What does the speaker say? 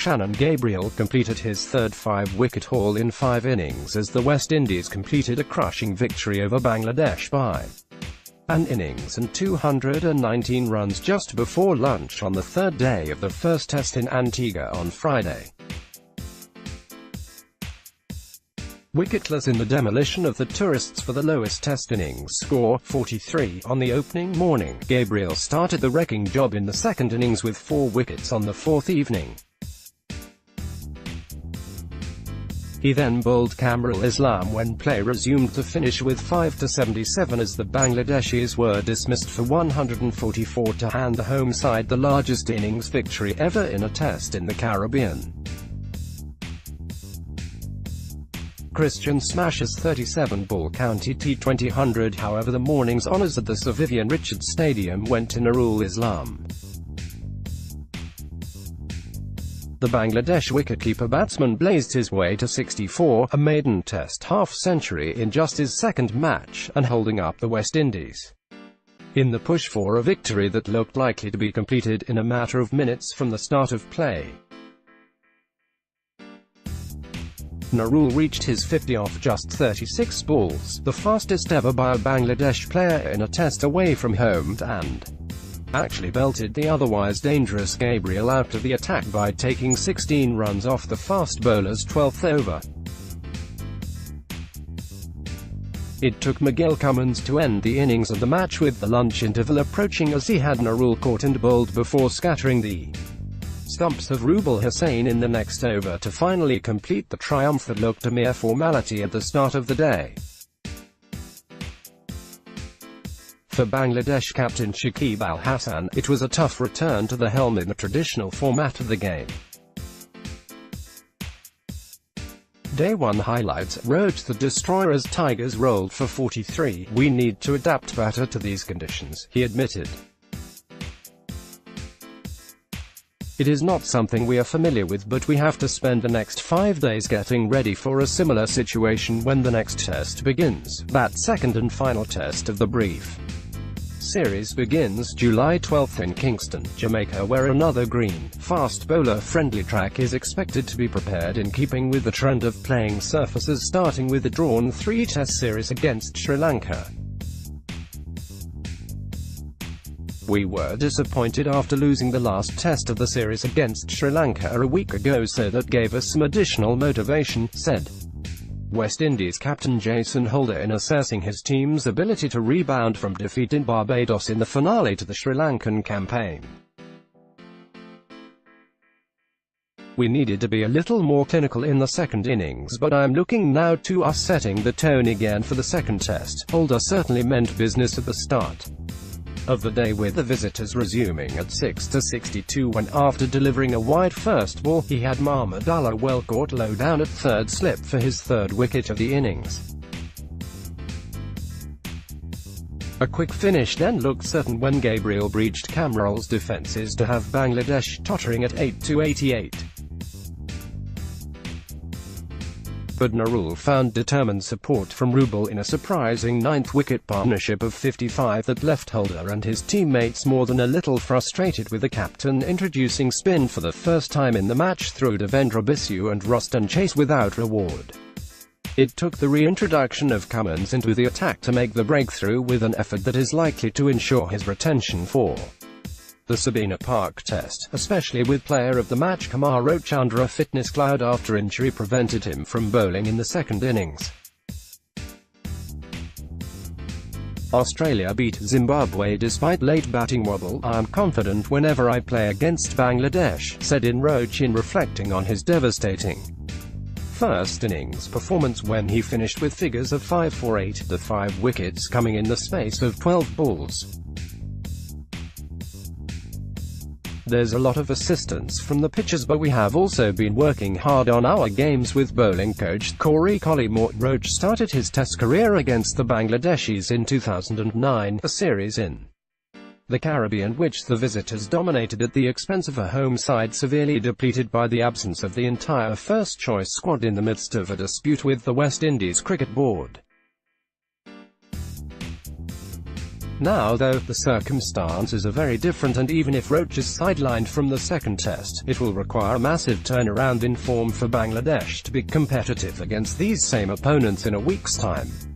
Shannon Gabriel completed his third 5-wicket haul in 5 innings as the West Indies completed a crushing victory over Bangladesh by an innings and 219 runs just before lunch on the third day of the first test in Antigua on Friday. Wicketless in the demolition of the tourists for the lowest test innings score, 43, on the opening morning, Gabriel started the wrecking job in the second innings with 4 wickets on the fourth evening. He then bowled Kamrul Islam when play resumed to finish with 5-77 as the Bangladeshis were dismissed for 144 to hand the home side the largest innings victory ever in a test in the Caribbean. Christian smashes 37-ball county T20 100. However, the morning's honours at the Sir Vivian Richards Stadium went to Nurul Islam. The Bangladesh wicketkeeper batsman blazed his way to 64, a maiden test half-century in just his second match, and holding up the West Indies in the push for a victory that looked likely to be completed in a matter of minutes from the start of play. Nurul reached his 50 off just 36 balls, the fastest ever by a Bangladesh player in a test away from home, and actually belted the otherwise dangerous Gabriel out of the attack by taking 16 runs off the fast bowler's 12th over. It took Miguel Cummins to end the innings of the match with the lunch interval approaching as he had Nurul caught and bowled before scattering the stumps of Rubal Hussain in the next over to finally complete the triumph that looked a mere formality at the start of the day. For Bangladesh captain Shakib Al Hasan, it was a tough return to the helm in the traditional format of the game. Day 1 highlights: Roach the Destroyer as Tigers rolled for 43. "We need to adapt better to these conditions," he admitted. "It is not something we are familiar with, but we have to spend the next 5 days getting ready for a similar situation when the next test begins, that second and final test of the brief series begins July 12 in Kingston, Jamaica, where another green, fast bowler-friendly track is expected to be prepared in keeping with the trend of playing surfaces, starting with the drawn 3-test series against Sri Lanka. We were disappointed after losing the last test of the series against Sri Lanka a week ago, so that gave us some additional motivation," said West Indies captain Jason Holder in assessing his team's ability to rebound from defeat in Barbados in the finale to the Sri Lankan campaign. "We needed to be a little more clinical in the second innings, but I'm looking now to us setting the tone again for the second test." Holder certainly meant business at the start of the day, with the visitors resuming at 6-62 when, after delivering a wide first ball, he had Mahmud Allah well caught low down at third slip for his third wicket of the innings. A quick finish then looked certain when Gabriel breached Kamrul's defences to have Bangladesh tottering at 8-88. But Nurul found determined support from Rubal in a surprising 9th-wicket partnership of 55 that left Holder and his teammates more than a little frustrated, with the captain introducing spin for the first time in the match through Devendra Bisu and Roston Chase without reward. It took the reintroduction of Cummins into the attack to make the breakthrough, with an effort that is likely to ensure his retention for the Sabina Park Test, especially with player of the match Kumar Roach under a fitness cloud after injury prevented him from bowling in the second innings. Australia beat Zimbabwe despite late batting wobble. "I am confident whenever I play against Bangladesh," said Roach in reflecting on his devastating first innings performance when he finished with figures of 5 for 8, the 5 wickets coming in the space of 12 balls. "There's a lot of assistance from the pitchers, but we have also been working hard on our games with bowling coach Corey Collymore." Roach started his Test career against the Bangladeshis in 2009, a series in the Caribbean which the visitors dominated at the expense of a home side severely depleted by the absence of the entire first-choice squad in the midst of a dispute with the West Indies Cricket Board. Now though, the circumstances are very different, and even if Roach is sidelined from the second test, it will require a massive turnaround in form for Bangladesh to be competitive against these same opponents in a week's time.